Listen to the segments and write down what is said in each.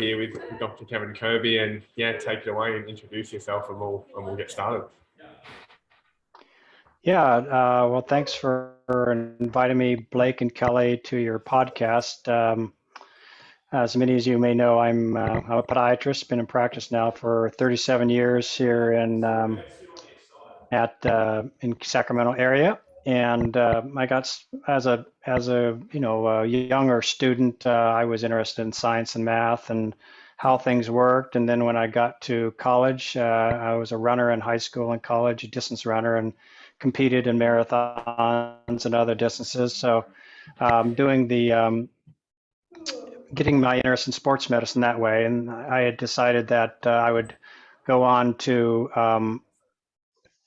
here with Dr. Kevin Kirby, and yeah, take it away and introduce yourself, and we'll get started. Yeah, well, thanks for inviting me, Blake and Kelly, to your podcast. As many as you may know, I'm a podiatrist, been in practice now for 37 years here in Sacramento area. And I got as a younger student, I was interested in science and math and how things worked. And then when I got to college, I was a runner in high school and college, a distance runner, and competed in marathons and other distances. So getting my interest in sports medicine that way. And I had decided that I would go on to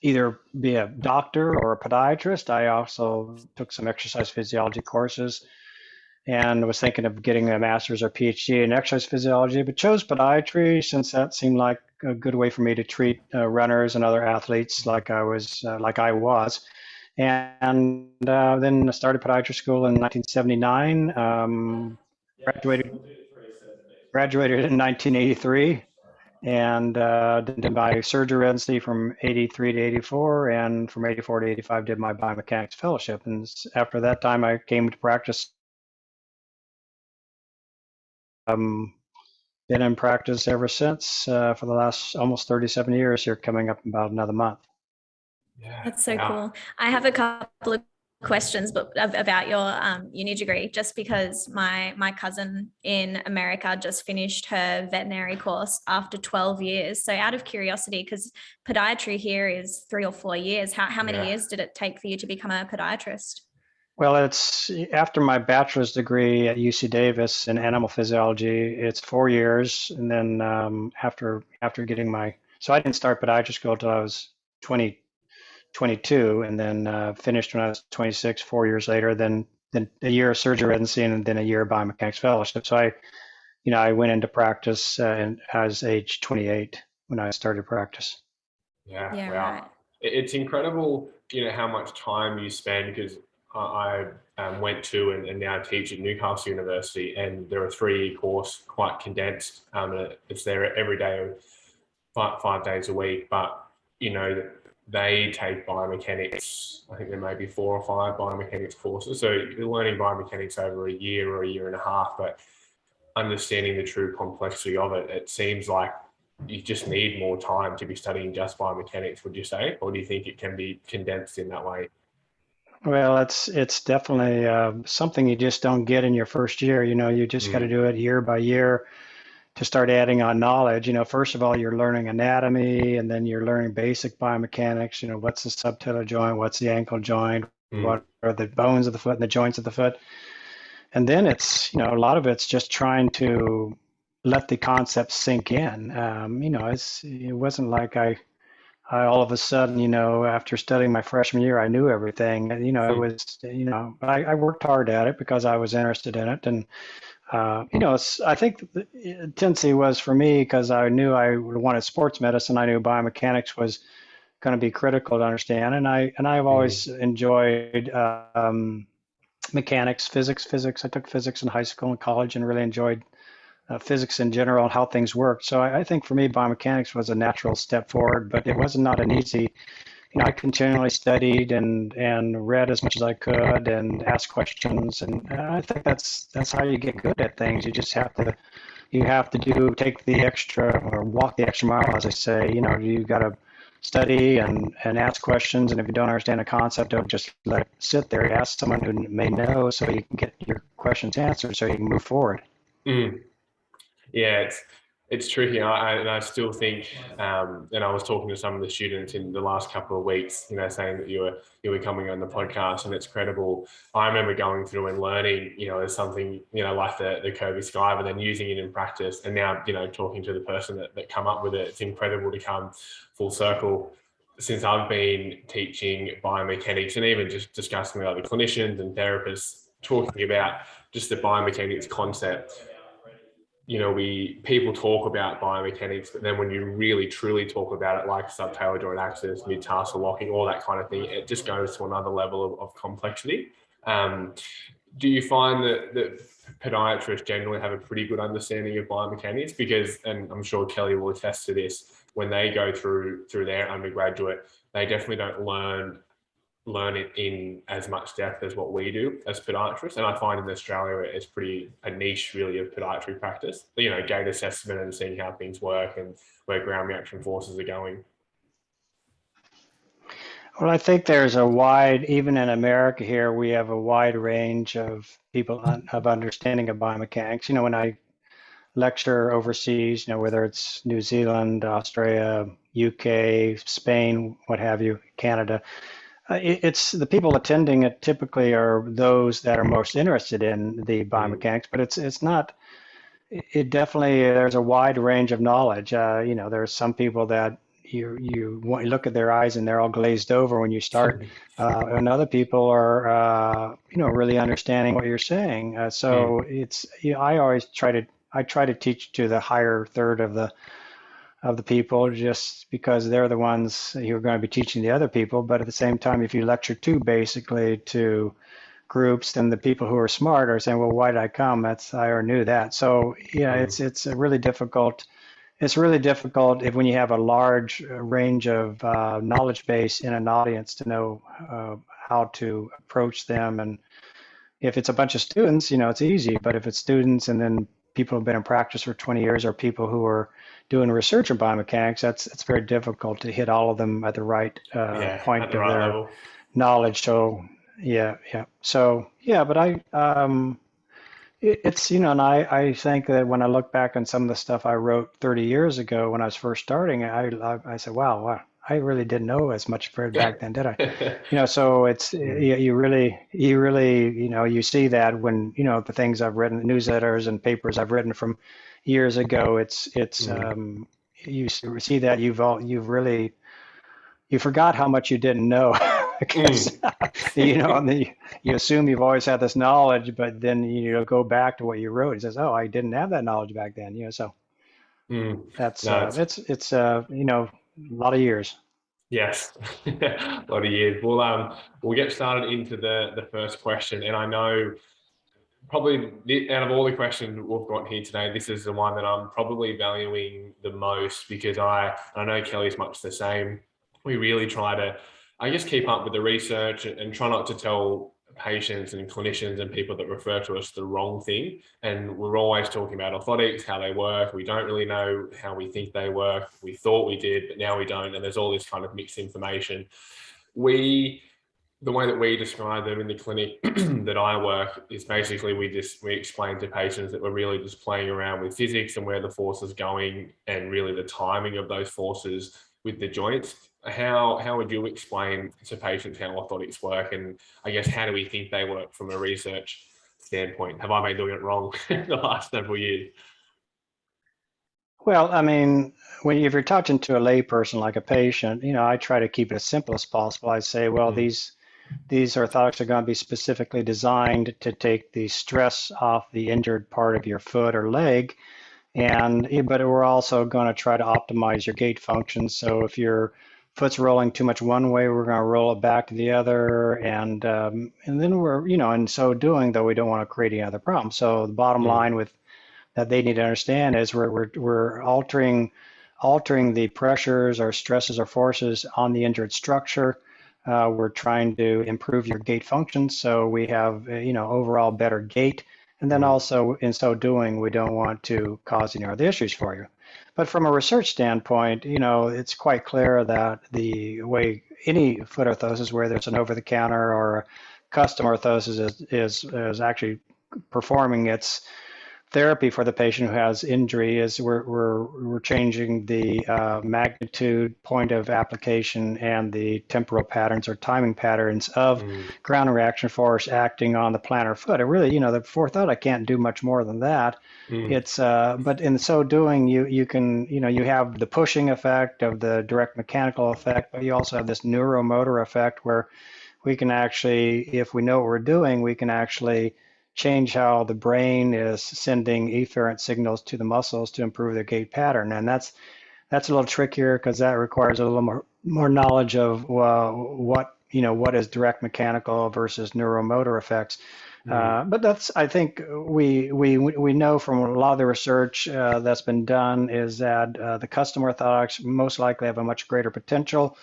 either be a doctor or a podiatrist. I also took some exercise physiology courses and was thinking of getting a master's or PhD in exercise physiology, but chose podiatry since that seemed like a good way for me to treat runners and other athletes like I was. And then I started podiatry school in 1979, graduated in 1983, and did my surgery residency from 83 to 84, and from 84 to 85 did my biomechanics fellowship. And after that time, I came to practice. Been in practice ever since for the last almost 37 years here, coming up in about another month. Yeah, that's so cool. I have a couple of questions about your uni degree, just because my cousin in America just finished her veterinary course after 12 years. So out of curiosity, because podiatry here is 3 or 4 years, how many years did it take for you to become a podiatrist? Well, it's after my bachelor's degree at UC Davis in animal physiology, it's 4 years. And then after getting so I didn't start podiatry school until I was 22, and then finished when I was 26, 4 years later, then a year of surgery residency, and then a year of biomechanics fellowship. So I went into practice as age 28 when I started practice. Yeah, wow. Right. It's incredible, how much time you spend, because I went to and now teach at Newcastle University, and they're a 3-year course, quite condensed. It's there every day, 5 days a week, but they take biomechanics. I think there may be 4 or 5 biomechanics courses. So you're learning biomechanics over a year or a year and a half, but understanding the true complexity of it, it seems like you just need more time to be studying just biomechanics, would you say? Or do you think it can be condensed in that way? Well, it's definitely something you just don't get in your first year. You just got to do it year by year to start adding on knowledge. First of all, you're learning anatomy, and then you're learning basic biomechanics. What's the subtalar joint? What's the ankle joint? What are the bones of the foot and the joints of the foot? And then it's, a lot of it's just trying to let the concepts sink in. It wasn't like I all of a sudden, after studying my freshman year, I knew everything. It was, but I worked hard at it because I was interested in it. And, I think the tendency was for me, because I knew I wanted sports medicine. I knew biomechanics was going to be critical to understand. And I've always enjoyed mechanics, physics. I took physics in high school and college, and really enjoyed physics in general and how things worked. So I think for me, biomechanics was a natural step forward, but it was not an easy. I continually studied and read as much as I could and asked questions, and I think that's how you get good at things. You just have to take the extra, or walk the extra mile, as I say. You got to study and ask questions, and if you don't understand a concept, don't just let it sit there. You ask someone who may know, so you can get your questions answered, so you can move forward. Yeah, it's tricky. I still think, and I was talking to some of the students in the last couple of weeks, saying that you were coming on the podcast, and it's credible. I remember going through and learning, as something, like the Kirby Skive, and then using it in practice. And now, talking to the person that come up with it, it's incredible to come full circle. Since I've been teaching biomechanics, and even just discussing with other clinicians and therapists, talking about just the biomechanics concept. People talk about biomechanics, but then when you really truly talk about it, like subtalar joint access, mid-tarsal locking, all that kind of thing, it just goes to another level of complexity. Do you find that podiatrists generally have a pretty good understanding of biomechanics? Because, and I'm sure Kelly will attest to this, when they go through their undergraduate, they definitely don't learn it in as much depth as what we do as podiatrists. And I find in Australia it's pretty a niche really of podiatry practice, you know, gait assessment and seeing how things work and where ground reaction forces are going. Well, I think there's a wide, even in America here, we have a wide range of people of understanding of biomechanics. You know, when I lecture overseas, you know, whether it's New Zealand, Australia, UK, Spain, what have you, Canada, it's the people attending it typically are those that are most interested in the biomechanics, but it's not, it definitely, there's a wide range of knowledge. You know, there's some people that you look at their eyes and they're all glazed over when you start, and other people are, you know, really understanding what you're saying. So it's, you know, I try to teach to the higher third of the people, just because they're the ones who are going to be teaching the other people. But at the same time, if you lecture basically to groups, then the people who are smart are saying, well, why did I come? I already knew that. So yeah, it's a really difficult. It's really difficult when you have a large range of knowledge base in an audience to know how to approach them. And if it's a bunch of students, you know, it's easy. But if it's students and then people who've been in practice for 20 years or people who are doing research in biomechanics, it's very difficult to hit all of them at the right point of their level. Knowledge. So yeah. So yeah, but it's, you know, and I think that when I look back on some of the stuff I wrote 30 years ago when I was first starting, I said, wow, I really didn't know as much back then, did I? You know, so it's, you really, you know, you see that when, you know, the things I've written, newsletters and papers I've written from years ago, it's you see that you forgot how much you didn't know. Because, you know, and you assume you've always had this knowledge, but then you go back to what you wrote. It says, "Oh, I didn't have that knowledge back then." You know, so that's it's you know, a lot of years. Yes, a lot of years. We'll get started into the first question, and I know probably out of all the questions we've got here today, this is the one that I'm probably valuing the most, because I know Kelly's much the same. We really try to, I guess, keep up with the research and try not to tell patients and clinicians and people that refer to us the wrong thing. And we're always talking about orthotics, how they work. We don't really know how we think they work. We thought we did, but now we don't. And there's all this kind of mixed information. The way that we describe them in the clinic that I work is basically we explain to patients that we're really just playing around with physics and where the force is going and really the timing of those forces with the joints. How would you explain to patients how orthotics work, and I guess how do we think they work from a research standpoint? Have I been doing it wrong the last several years? Well, I mean, if you're talking to a layperson like a patient, you know, I try to keep it as simple as possible. I say, well, these orthotics are going to be specifically designed to take the stress off the injured part of your foot or leg, but we're also going to try to optimize your gait function. So if your foot's rolling too much one way, we're going to roll it back to the other, and then we're, you know, in so doing, though, we don't want to create any other problem. So the bottom line with that they need to understand is we're altering the pressures or stresses or forces on the injured structure. We're trying to improve your gait function, so we have, you know, overall better gait. And then also, in so doing, we don't want to cause any other issues for you. But from a research standpoint, you know, it's quite clear that the way any foot orthosis, whether it's an over-the-counter or a custom orthosis, is actually performing its therapy for the patient who has injury, is we're changing the magnitude, point of application, and the temporal patterns or timing patterns of ground reaction force acting on the plantar foot. It really, you know, the orthotic can't do much more than that. It's but in so doing, you can, you know, you have the pushing effect of the direct mechanical effect, but you also have this neuromotor effect where we can actually, if we know what we're doing, we can actually change how the brain is sending efferent signals to the muscles to improve their gait pattern. And that's a little trickier because that requires a little more knowledge of what what is direct mechanical versus neuromotor effects. But I think we know from a lot of the research that's been done is that the custom orthotics most likely have a much greater potential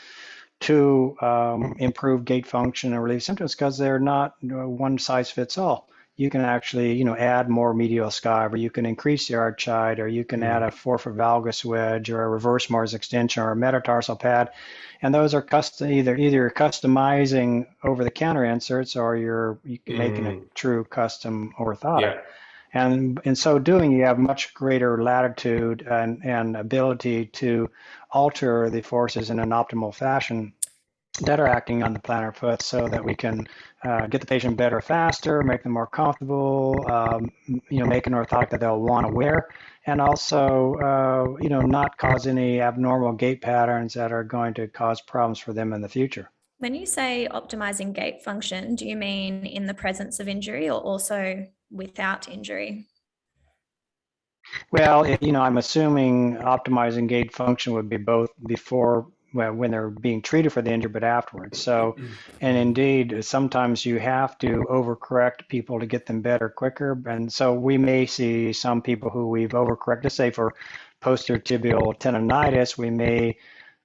to improve gait function and relieve symptoms because they're not one size fits all. You can actually, add more medial skive, or you can increase the arch height, or you can add a forefoot valgus wedge, or a reverse Mars extension, or a metatarsal pad, and those are custom. Either you're customizing over-the-counter inserts, or you're making a true custom orthotic. Yeah. And in so doing, you have much greater latitude and ability to alter the forces in an optimal fashion that are acting on the plantar foot, so that we can get the patient better faster, make them more comfortable, make an orthotic that they'll want to wear, and also, not cause any abnormal gait patterns that are going to cause problems for them in the future. When you say optimizing gait function, do you mean in the presence of injury or also without injury? Well, I'm assuming optimizing gait function would be both before, when they're being treated for the injury, but afterwards. So, and indeed, sometimes you have to overcorrect people to get them better quicker. And so we may see some people who we've overcorrected, say for posterior tibial tendonitis, we may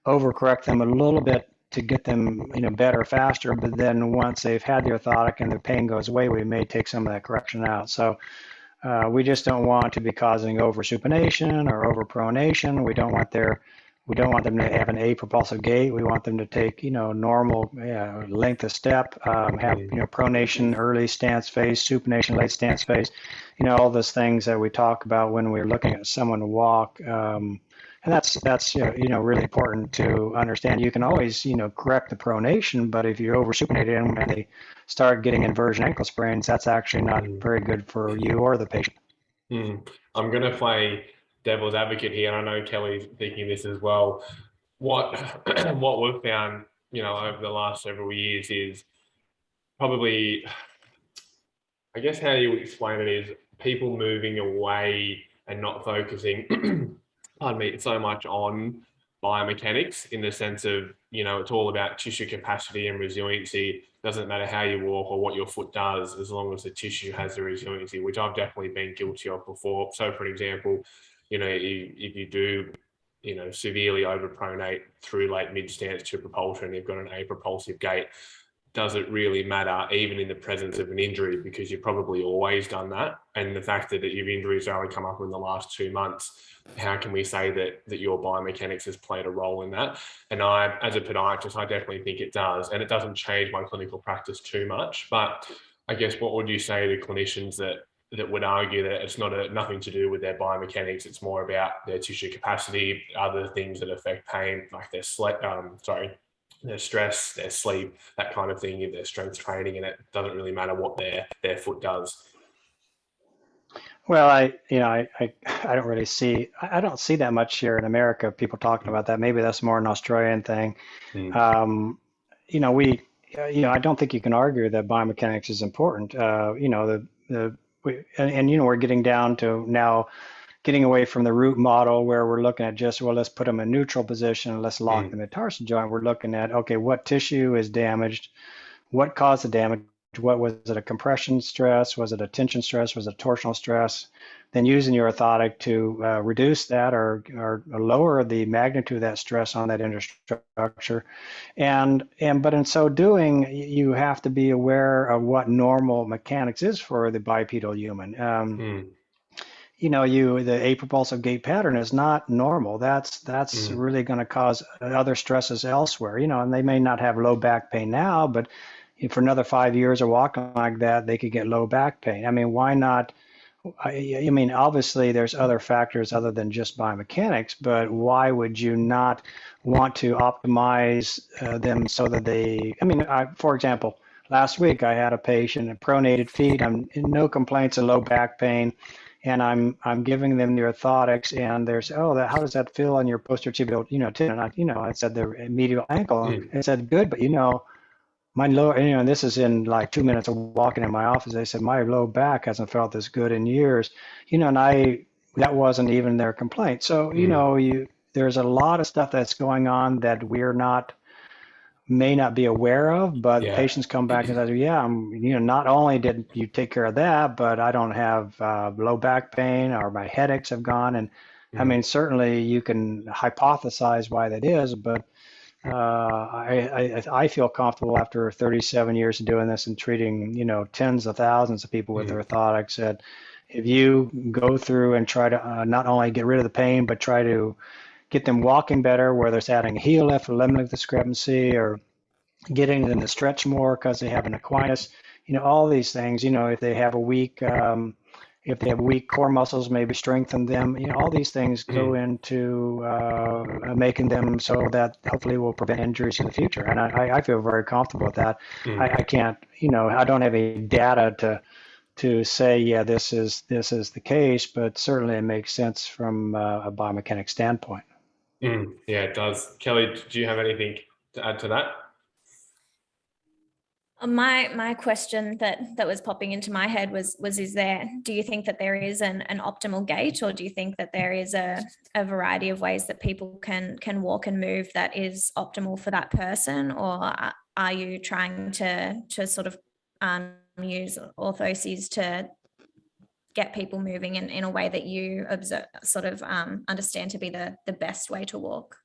overcorrect them a little bit to get them, better faster. But then once they've had the orthotic and the pain goes away, we may take some of that correction out. So we just don't want to be causing oversupination or overpronation. We don't want them to have an apropulsive gait. We want them to take, normal length of step, have, pronation early stance phase, supination late stance phase, all those things that we talk about when we're looking at someone walk. And that's really important to understand. You can always, correct the pronation, but if you oversupinate it and they start getting inversion ankle sprains, that's actually not very good for you or the patient. I'm going to play devil's advocate here, and I know Kelly's thinking this as well. What we've found, over the last several years is probably, I guess how you explain it is people moving away and not focusing, pardon me, so much on biomechanics, in the sense of, it's all about tissue capacity and resiliency. Doesn't matter how you walk or what your foot does, as long as the tissue has the resiliency, which I've definitely been guilty of before. So for an example, if you do, severely overpronate through late mid-stance to propulsion, you've got an apropulsive gait, does it really matter even in the presence of an injury? Because you've probably always done that. And the fact that your injuries only come up in the last 2 months, how can we say that your biomechanics has played a role in that? And I, as a podiatrist, I definitely think it does. And it doesn't change my clinical practice too much. But I guess what would you say to clinicians that would argue that it's nothing to do with their biomechanics, it's more about their tissue capacity, other things that affect pain, like their their stress, their sleep, that kind of thing, if they're strength training, and it doesn't really matter what their foot does? Well, I don't really see, I don't see that much here in America, people talking about that. Maybe that's more an Australian thing. I don't think you can argue that biomechanics is important. We're getting down to now getting away from the root model where we're looking at just, let's put them in neutral position and let's lock the metatarsal joint. We're looking at, okay, what tissue is damaged? What caused the damage? What was it, a compression stress? Was it a tension stress? Was it a torsional stress? Then using your orthotic to reduce that or lower the magnitude of that stress on that interstructure. But in so doing, you have to be aware of what normal mechanics is for the bipedal human. The apropulsive gait pattern is not normal. That's really going to cause other stresses elsewhere, and they may not have low back pain now, but if for another 5 years of walking like that, they could get low back pain. I mean, why not? I mean, obviously there's other factors other than just biomechanics, but why would you not want to optimize them so that for example, last week I had a patient, pronated feet, no complaints of low back pain. And I'm giving them the orthotics, and there's, how does that feel on your posterior tibial, tendon? I said the medial ankle. I said, good, but my lower, and this is in like 2 minutes of walking in my office. They said my low back hasn't felt this good in years, and that wasn't even their complaint. So there's a lot of stuff that's going on that we're not may not be aware of, but patients come back and say, yeah, not only did you take care of that, but I don't have low back pain, or my headaches have gone. And I mean, certainly you can hypothesize why that is, but I feel comfortable after 37 years of doing this and treating, tens of thousands of people with orthotics, that if you go through and try to not only get rid of the pain, but try to get them walking better, whether it's adding a heel lift, a limb length discrepancy, or getting them to stretch more because they have an equinus, all these things, if they have a weak, if they have weak core muscles, maybe strengthen them. All these things go into making them so that hopefully will prevent injuries in the future. And I feel very comfortable with that. I can't, I don't have any data to say, yeah, this is the case, but certainly it makes sense from a biomechanics standpoint. Yeah, it does. Kelly, do you have anything to add to that? My question that was popping into my head was do you think that there is an optimal gait, or do you think that there is a variety of ways that people can walk and move that is optimal for that person? Or are you trying to sort of use orthoses to get people moving in a way that you observe, sort of understand to be the best way to walk?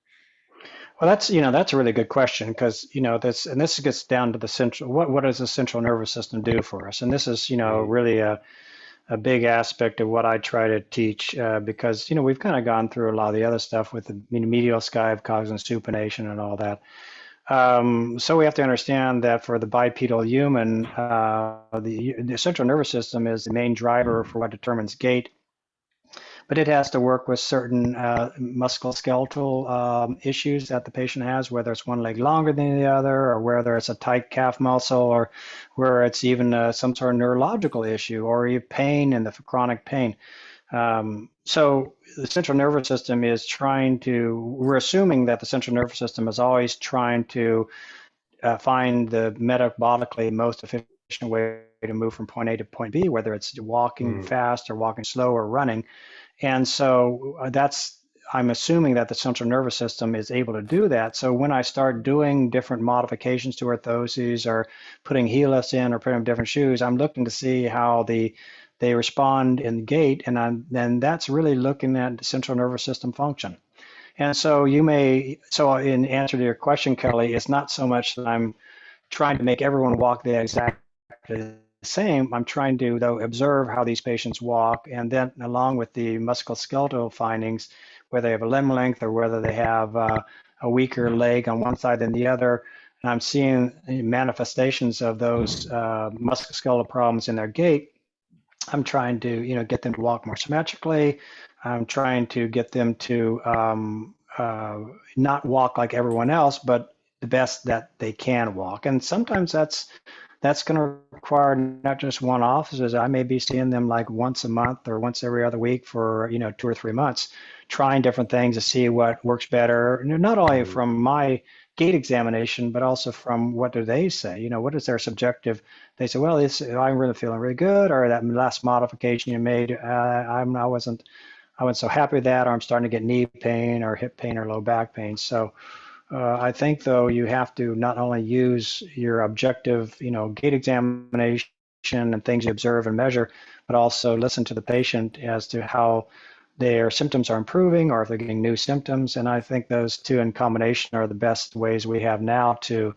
Well, that's a really good question, because this gets down to the central. What does the central nervous system do for us? And this is really a big aspect of what I try to teach, because we've kind of gone through a lot of the other stuff with the medial skive, cognitive supination, and all that. So we have to understand that for the bipedal human, the central nervous system is the main driver for what determines gait. But it has to work with certain musculoskeletal issues that the patient has, whether it's one leg longer than the other, or whether it's a tight calf muscle, or where it's even some sort of neurological issue, or even pain and the chronic pain. So the central nervous system is we're assuming that the central nervous system is always trying to find the metabolically most efficient way to move from point A to point B, whether it's walking fast or walking slow or running. And so I'm assuming that the central nervous system is able to do that. So when I start doing different modifications to orthoses, or putting heel lifts in, or putting them different shoes, I'm looking to see how they respond in gait, and then that's really looking at the central nervous system function. And so in answer to your question, Kelly, it's not so much that I'm trying to make everyone walk the exactly same. I'm trying to, though, observe how these patients walk, and then along with the musculoskeletal findings, whether they have a limb length or whether they have a weaker leg on one side than the other, and I'm seeing manifestations of those musculoskeletal problems in their gait. I'm trying to, get them to walk more symmetrically. I'm trying to get them to not walk like everyone else, but the best that they can walk. And sometimes that's going to require not just one-offs. I may be seeing them like once a month or once every other week for 2 or 3 months, trying different things to see what works better. Not only from my gait examination, but also from what do they say? What is their subjective? They say, well, I'm really feeling really good, or that last modification you made, I wasn't so happy with that, or I'm starting to get knee pain or hip pain or low back pain. So I think, though, you have to not only use your objective, gait examination and things you observe and measure, but also listen to the patient as to how their symptoms are improving, or if they're getting new symptoms. And I think those two in combination are the best ways we have now to,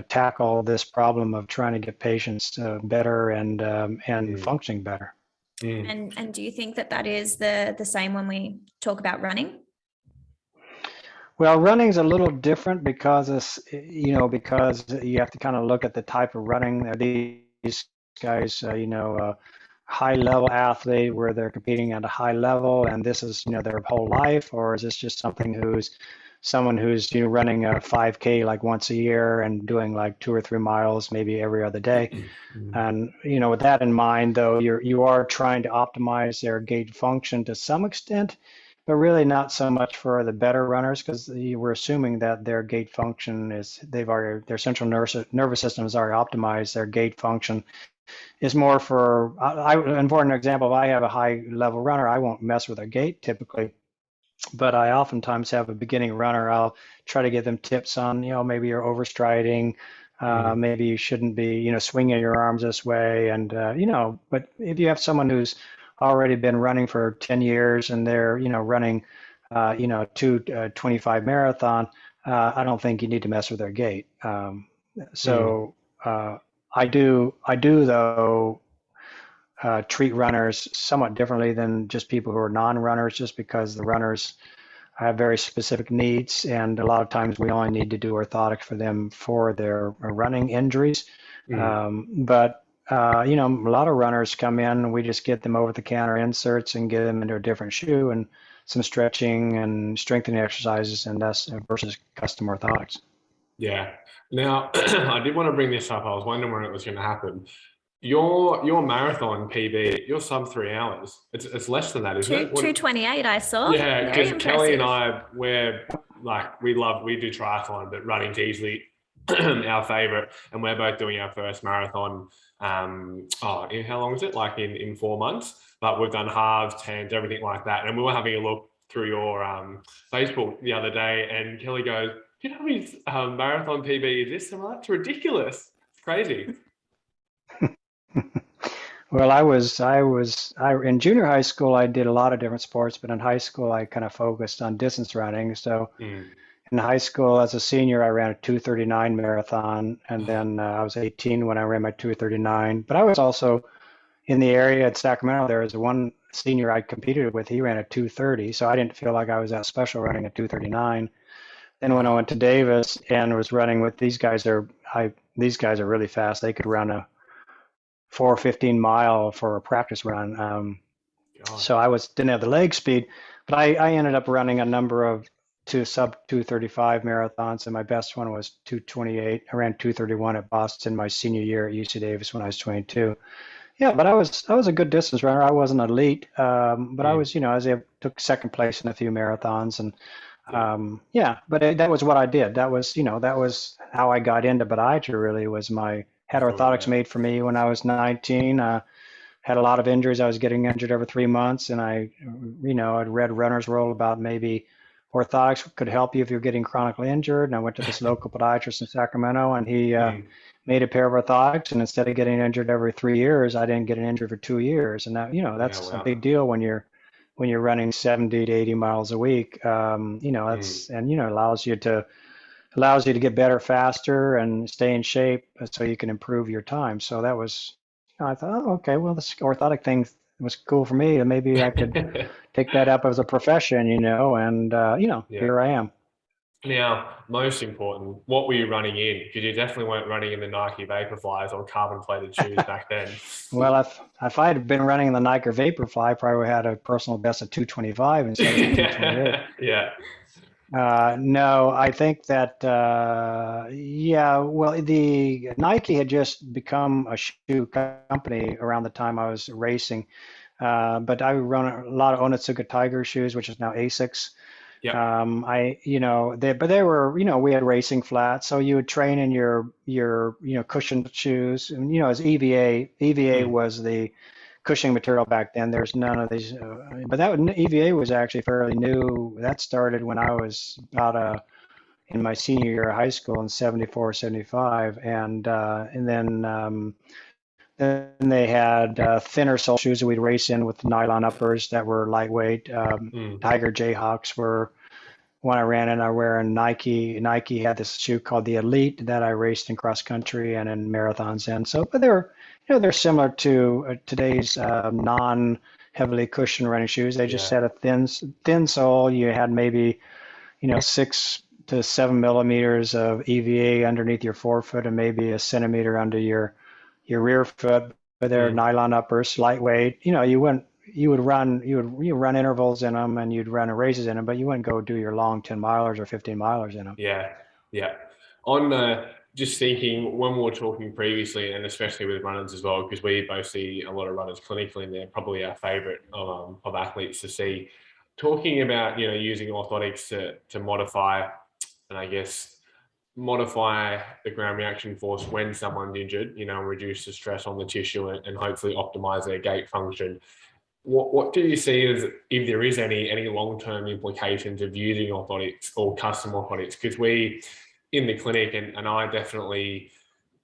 tackle this problem of trying to get patients better and functioning better. And do you think that is the same when we talk about running? Well, running's a little different because because you have to kind of look at the type of running. These guys, high level athlete where they're competing at a high level, and this is, their whole life, or is this just someone who's running a 5K like once a year and doing like 2 or 3 miles maybe every other day? And with that in mind, though, you are trying to optimize their gait function to some extent, but really not so much for the better runners, because we're assuming that their gait function their central nervous system has already optimized their gait function. Is more for, for an example, if I have a high level runner, I won't mess with their gait typically. but I oftentimes have a beginning runner. I'll try to give them tips on, maybe you're overstriding. Maybe you shouldn't be, swinging your arms this way. And, but if you have someone who's already been running for 10 years and they're, running, 2:25 marathon, I don't think you need to mess with their gait. So I do though, treat runners somewhat differently than just people who are non-runners, just because the runners have very specific needs, and a lot of times we only need to do orthotics for them for their running injuries. But a lot of runners come in, we just get them over-the-counter inserts and get them into a different shoe and some stretching and strengthening exercises, and that's versus custom orthotics. Yeah. Now, I did want to bring this up. I was wondering when it was going to happen. Your marathon PB, you're sub 3 hours. It's less than that, isn't it? 2:28, I saw. Yeah, because Kelly and I, we do triathlon, but running's easily our favorite, and we're both doing our first marathon. In how long is it? Like in 4 months. But we've done halves, 10s, everything like that. And we were having a look through your Facebook the other day, and Kelly goes, "You know how many marathon PB is this?" I'm like, "That's ridiculous. It's crazy." Well, in junior high school, I did a lot of different sports, but in high school, I kind of focused on distance running. So in high school, as a senior, I ran a 2:39 marathon, and then I was 18 when I ran my 2:39. But I was also in the area at Sacramento. There was one senior I competed with. He ran a 2:30, so I didn't feel like I was that special running a 2:39. Then when I went to Davis and was running with these guys, these guys are really fast. They could run a 4:15 mile for a practice run. So I didn't have the leg speed, but I ended up running a number of sub 2:35 marathons, and my best one was 2:28. I ran 2:31 at Boston my senior year at UC Davis when I was 22. Yeah, but I was a good distance runner. I wasn't elite, but I was, took second place in a few marathons, and but that was what I did. That was how I got into podiatry. Really, had orthotics made for me when I was 19. Had a lot of injuries. I was getting injured every 3 months, and I'd read Runner's World about maybe orthotics could help you if you're getting chronically injured. And I went to this local podiatrist in Sacramento, and he made a pair of orthotics. And instead of getting injured every 3 years, I didn't get an injury for 2 years. And that, that's a big deal when you're running 70 to 80 miles a week. That's and allows you to get better faster and stay in shape so you can improve your time. So that was, I thought, oh, okay, well, this orthotic thing was cool for me, and maybe I could take that up as a profession, and here I am. Now, most important, what were you running in? Because you definitely weren't running in the Nike Vaporflies or carbon-plated shoes back then. Well, if I had been running in the Nike Vaporfly, I probably had a personal best of 2:25 instead of 2:28. Yeah. No, I think that, the Nike had just become a shoe company around the time I was racing. But I run a lot of Onitsuka Tiger shoes, which is now Asics. Yeah. They were, we had racing flats, so you would train in your cushioned shoes, and as EVA was the cushioning material back then. There's none of these, but EVA was actually fairly new. That started when I was about in my senior year of high school in 74, 75, and then they had thinner sole shoes that we'd race in with nylon uppers that were lightweight. Tiger Jayhawks were one I ran in. I wear in Nike. Nike had this shoe called the Elite that I raced in cross country and in marathons in. So, but they're similar to today's non-heavily cushioned running shoes. They just had a thin sole. You had maybe 6 to 7 millimeters of EVA underneath your forefoot and maybe a centimeter under your rear foot. But they're nylon uppers, lightweight. You would run intervals in them, and you'd run races in them, but you wouldn't go do your long 10 milers or 15 milers in them. Yeah. On just thinking, when we were talking previously, and especially with runners as well, because we both see a lot of runners clinically, and they're probably our favorite of athletes to see. Talking about using orthotics to modify, and I guess modify the ground reaction force when someone's injured, reduce the stress on the tissue and hopefully optimize their gait function. What do you see as, if there is any long-term implications of using orthotics or custom orthotics? Because we in the clinic, and I definitely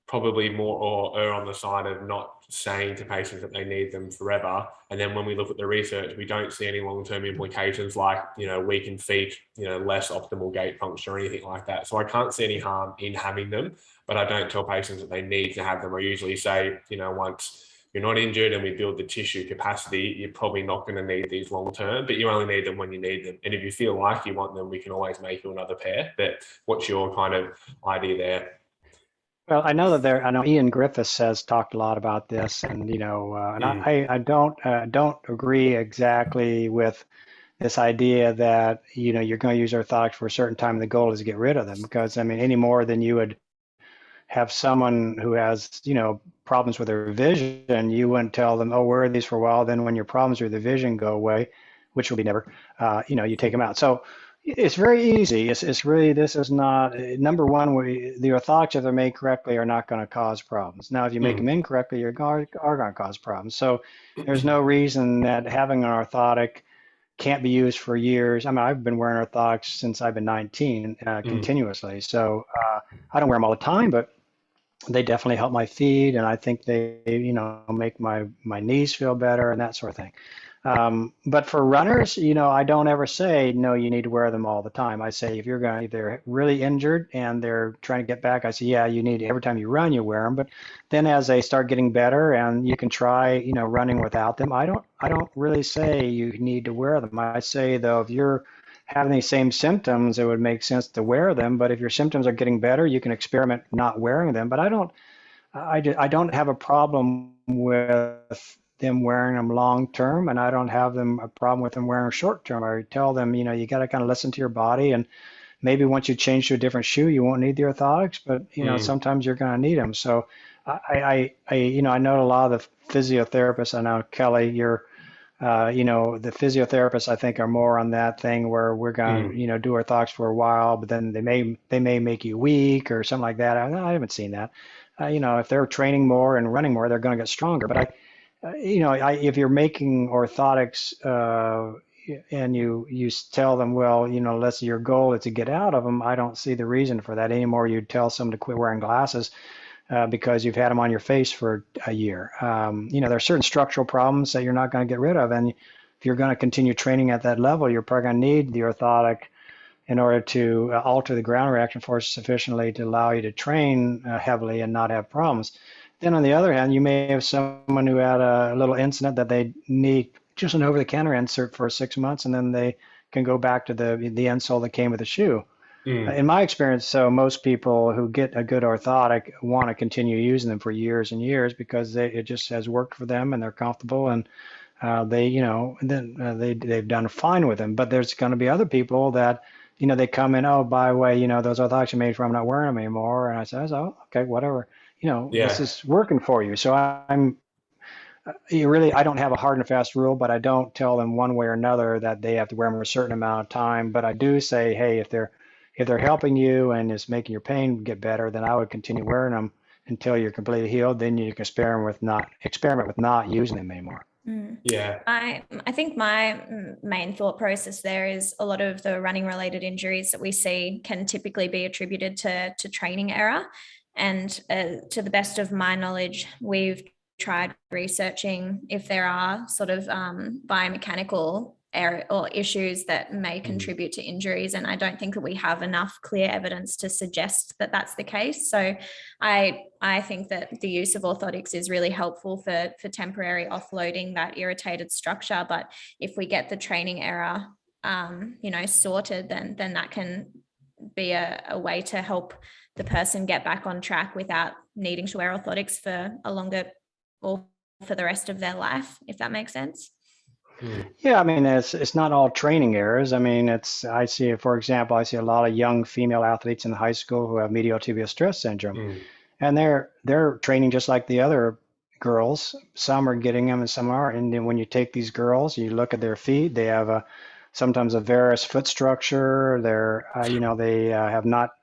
probably more or err on the side of not saying to patients that they need them forever. And then when we look at the research, we don't see any long-term implications like, weakened feet, less optimal gait function or anything like that. So I can't see any harm in having them, but I don't tell patients that they need to have them. I usually say, once you're not injured and we build the tissue capacity, you're probably not going to need these long-term, but you only need them when you need them. And if you feel like you want them, we can always make you another pair. But what's your kind of idea there? Well, I know Ian Griffiths has talked a lot about this, and and I don't agree exactly with this idea that you're going to use orthotics for a certain time and the goal is to get rid of them, because I mean any more than you would have someone who has problems with their vision, you wouldn't tell them, oh, wear these for a while, then when your problems with the vision go away, which will be never, you take them out. So it's very easy. It's really, this is not, number one, the orthotics, if they're made correctly, are not going to cause problems. Now, if you make them incorrectly, are going to cause problems. So there's no reason that having an orthotic can't be used for years. I mean, I've been wearing orthotics since I've been 19 continuously. So I don't wear them all the time, but they definitely help my feet, and I think they, make my knees feel better and that sort of thing. But for runners, I don't ever say, no, you need to wear them all the time. I say, if they're really injured and they're trying to get back, I say, yeah, you need, every time you run, you wear them. But then as they start getting better and you can try, running without them, I don't really say you need to wear them. I say, though, if you're having these same symptoms, it would make sense to wear them. But if your symptoms are getting better, you can experiment not wearing them. But I don't have a problem with them wearing them long term, and I don't have a problem with them wearing them short term. I tell them, you got to kind of listen to your body, and maybe once you change to a different shoe, you won't need the orthotics, but sometimes you're going to need them. So I know a lot of the physiotherapists. I know Kelly, you're the physiotherapists, I think, are more on that thing where we're going to, do orthotics for a while, but then they may make you weak or something like that. I haven't seen that. If they're training more and running more, they're going to get stronger. But if you're making orthotics and you tell them, well, unless your goal is to get out of them, I don't see the reason for that anymore. You'd tell someone to quit wearing glasses because you've had them on your face for a year. There are certain structural problems that you're not going to get rid of. And if you're going to continue training at that level, you're probably going to need the orthotic in order to alter the ground reaction force sufficiently to allow you to train heavily and not have problems. Then on the other hand, you may have someone who had a little incident that they need just an over-the-counter insert for 6 months, and then they can go back to the insole that came with the shoe. In my experience, so most people who get a good orthotic want to continue using them for years and years because it just has worked for them and they're comfortable, and they've done fine with them. But there's going to be other people that they come in, oh, by the way, those orthotics are made for, I'm not wearing them anymore, and I say, oh, okay, whatever, this is working for you. So I don't have a hard and fast rule, but I don't tell them one way or another that they have to wear them a certain amount of time. But I do say, hey, if they're helping you and it's making your pain get better, then I would continue wearing them until you're completely healed. Then you can experiment with not using them anymore. Yeah. I think my main thought process there is a lot of the running related injuries that we see can typically be attributed to training error. And to the best of my knowledge, we've tried researching if there are sort of biomechanical error or issues that may contribute to injuries, and I don't think that we have enough clear evidence to suggest that that's the case. So I think that the use of orthotics is really helpful for temporary offloading that irritated structure, but if we get the training error sorted, then that can be a way to help the person get back on track without needing to wear orthotics for a longer or for the rest of their life, if that makes sense. Yeah, I mean, it's not all training errors. I mean, I see a lot of young female athletes in high school who have medial tibial stress syndrome, and they're training just like the other girls. Some are getting them and some aren't. And then when you take these girls, you look at their feet, they have sometimes a varus foot structure. They have not.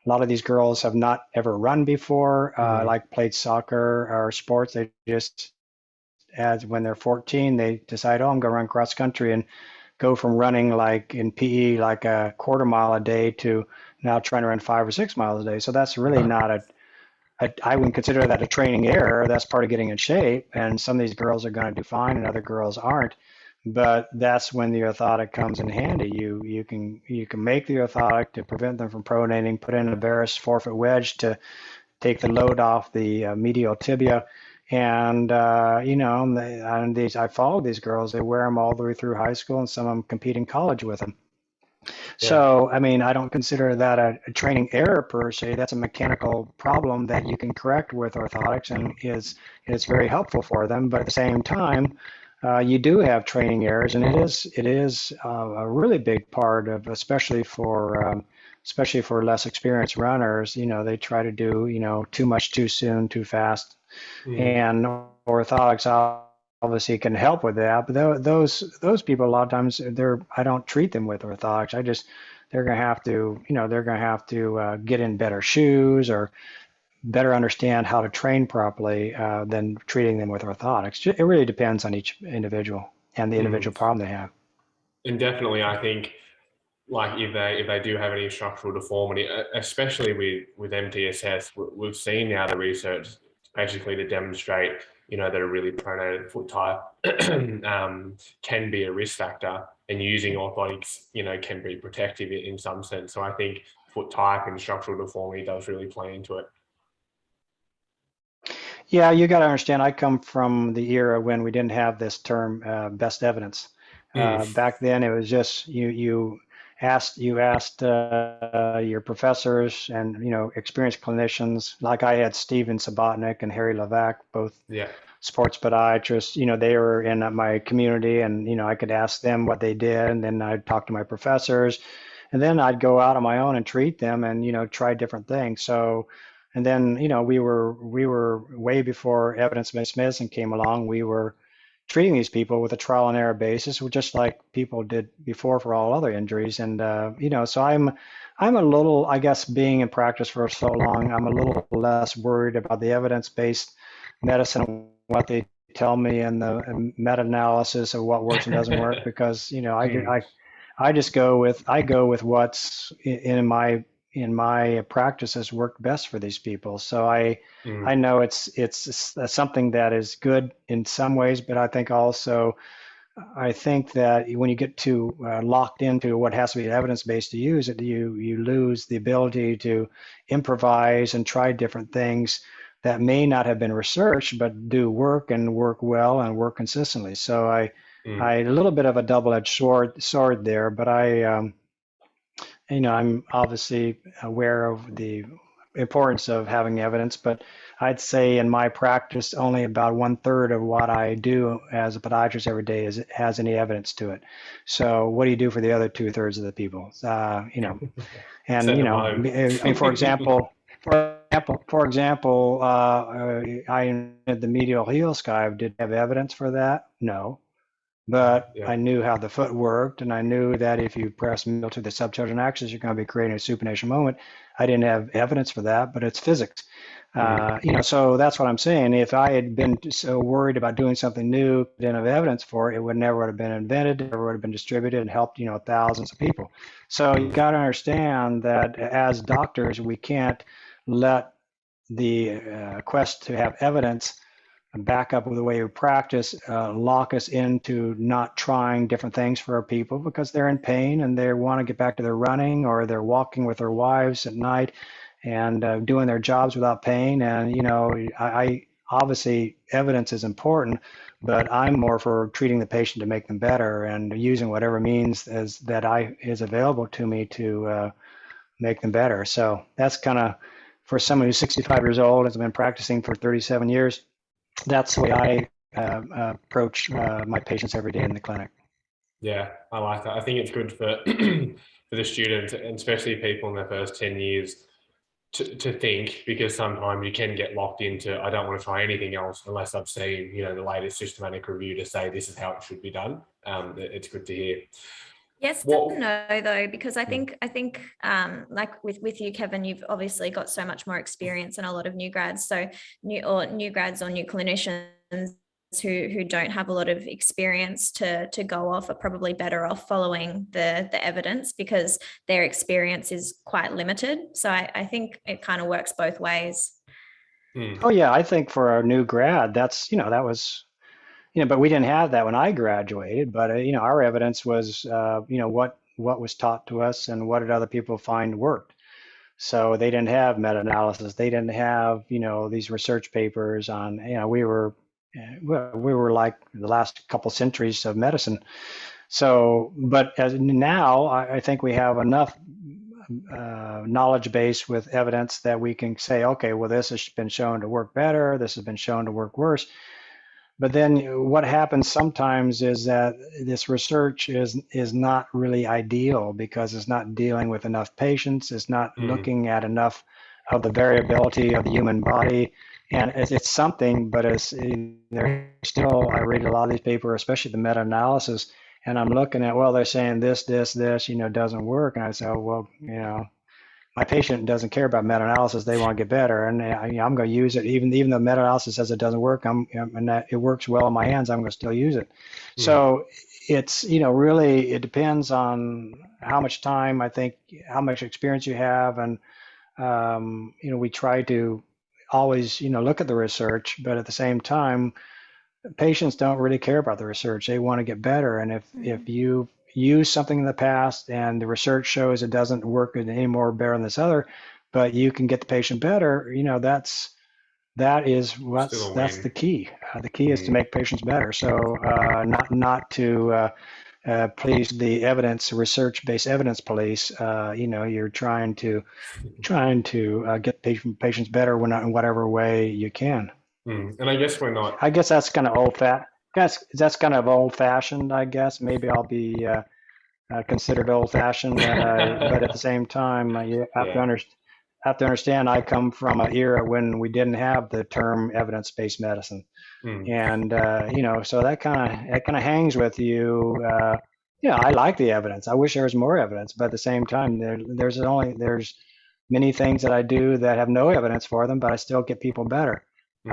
A lot of these girls have not ever run before, like played soccer or sports. They just as when they're 14, they decide, oh, I'm going to run cross country, and go from running like in PE, like a quarter mile a day, to now trying to run 5 or 6 miles a day. So that's really not I wouldn't consider that a training error. That's part of getting in shape. And some of these girls are going to do fine and other girls aren't. But that's when the orthotic comes in handy. You can make the orthotic to prevent them from pronating, put in a varus forefoot wedge to take the load off the medial tibia. And, I follow these girls. They wear them all the way through high school, and some of them compete in college with them. Yeah. So, I mean, I don't consider that a training error per se. That's a mechanical problem that you can correct with orthotics, and is very helpful for them. But at the same time, you do have training errors, and it is a really big part of, especially for less experienced runners. They try to do too much too soon, too fast, and orthotics obviously can help with that. But those people, a lot of times, I don't treat them with orthotics. They're going to have to get in better shoes or better understand how to train properly than treating them with orthotics. It really depends on each individual and the individual problem they have. And definitely, I think, like if they do have any structural deformity, especially with MTSS, we've seen now the research basically to demonstrate, that a really pronated foot type can be a risk factor, and using orthotics, can be protective in some sense. So I think foot type and structural deformity does really play into it. Yeah, you got to understand, I come from the era when we didn't have this term best evidence. Back then, it was just you asked your professors and experienced clinicians. Like I had Steven Subotnick and Harry Levac, both sports podiatrists. They were in my community, and I could ask them what they did, and then I'd talk to my professors, and then I'd go out on my own and treat them, and try different things. So. And then, we were way before evidence-based medicine came along. We were treating these people with a trial and error basis, just like people did before for all other injuries. And so I'm a little, I guess, being in practice for so long, I'm a little less worried about the evidence-based medicine and what they tell me and the meta-analysis of what works and doesn't work, because I just go with what's in my practice has worked best for these people. So I know it's something that is good in some ways, but I think that when you get too locked into what has to be evidence-based to use it, you lose the ability to improvise and try different things that may not have been researched, but do work and work well and work consistently. So I a little bit of a double-edged sword there, but I'm obviously aware of the importance of having evidence, but I'd say in my practice, only about 1/3 of what I do as a podiatrist every day has any evidence to it. So what do you do for the other 2/3 of the people? For example, I invented the medial heel skive. Did I have evidence for that? No. But I knew how the foot worked, and I knew that if you press medial to the subtalar axis, you're going to be creating a supination moment. I didn't have evidence for that, but it's physics. So that's what I'm saying. If I had been so worried about doing something new, didn't have evidence for it, it would never have been invented, it never would have been distributed and helped, thousands of people. So you got to understand that as doctors, we can't let the quest to have evidence back up with the way we practice, lock us into not trying different things for our people, because they're in pain and they want to get back to their running, or they're walking with their wives at night and doing their jobs without pain. And, I obviously evidence is important, but I'm more for treating the patient to make them better and using whatever means is available to me to make them better. So that's kind of, for someone who's 65 years old, has been practicing for 37 years, that's the way I approach my patients every day in the clinic. Yeah, I like that. I think it's good for for the students, and especially people in their first 10 years, to think, because sometimes you can get locked into, I don't want to try anything else unless I've seen, the latest systematic review to say this is how it should be done. It's good to hear. Yes, no, though, because I think like with you, Kevin, you've obviously got so much more experience and a lot of new grads. So new grads or new clinicians, who don't have a lot of experience to go off are probably better off following the evidence because their experience is quite limited. So I think it kind of works both ways. Oh yeah, I think for our new grad, that's, that was, but we didn't have that when I graduated, but our evidence was, what was taught to us and what did other people find worked. So they didn't have meta-analysis. They didn't have, these research papers on, we were like the last couple centuries of medicine. So, but as now, I think we have enough knowledge base with evidence that we can say, okay, well, this has been shown to work better. This has been shown to work worse. But then what happens sometimes is that this research is not really ideal because it's not dealing with enough patients. It's not looking at enough of the variability of the human body. And it's something, but there's still, I read a lot of these papers, especially the meta-analysis, and I'm looking at, well, they're saying this, doesn't work. And I say, oh, well, my patient doesn't care about meta-analysis. They want to get better. And I'm going to use it. Even though meta-analysis says it doesn't work, and that it works well in my hands, I'm going to still use it. So it's, really, it depends on how much time, I think, how much experience you have. And, we try to always, look at the research, but at the same time, patients don't really care about the research. They want to get better. And if you use something in the past and the research shows it doesn't work any more better than this other, but you can get the patient better, that's the key. The key is to make patients better. So not to please the research-based evidence police. You're trying to get patients better in whatever way you can. And I guess we're not. I guess that's kind of that's kind of old-fashioned. I guess maybe I'll be considered old-fashioned, but at the same time, you have to understand. I come from an era when we didn't have the term evidence-based medicine, and so that kind of hangs with you. I like the evidence. I wish there was more evidence, but at the same time, there's many things that I do that have no evidence for them, but I still get people better.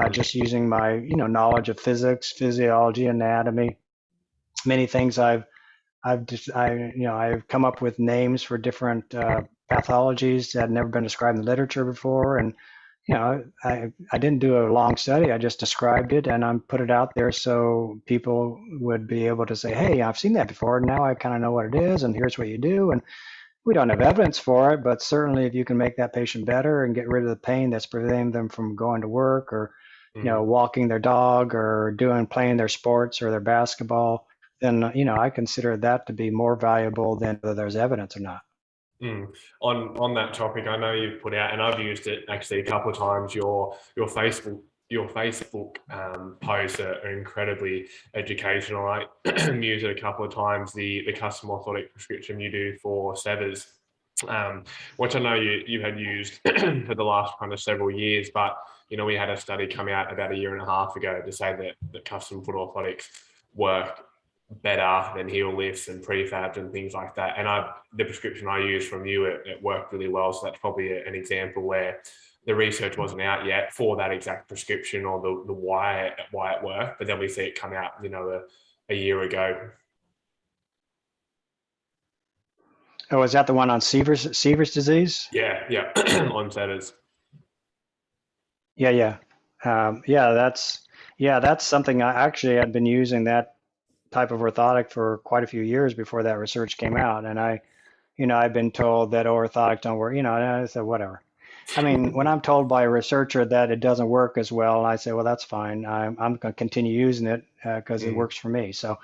Just using my, knowledge of physics, physiology, anatomy, many things I've come up with names for different pathologies that had never been described in the literature before. And, I didn't do a long study. I just described it and I put it out there so people would be able to say, hey, I've seen that before. Now I kind of know what it is and here's what you do. And we don't have evidence for it, but certainly if you can make that patient better and get rid of the pain that's preventing them from going to work or walking their dog or playing their sports or their basketball, then, I consider that to be more valuable than whether there's evidence or not. On that topic, I know you've put out, and I've used it actually a couple of times, your Facebook posts are incredibly educational. I used it a couple of times, the custom orthotic prescription you do for severs, which I know you had used for the last kind of several years, but we had a study come out about a year and a half ago to say that custom foot orthotics work better than heel lifts and prefabs and things like that. And the prescription I used from you, it worked really well. So that's probably an example where the research wasn't out yet for that exact prescription or the why it worked, but then we see it come out, a year ago. Oh, is that the one on Sever's disease? Yeah, on severs. Yeah. That's something I'd been using that type of orthotic for quite a few years before that research came out. And I've been told that orthotics don't work, and I said, whatever. I mean, when I'm told by a researcher that it doesn't work as well, I say, well, that's fine. I'm going to continue using it because it works for me. So,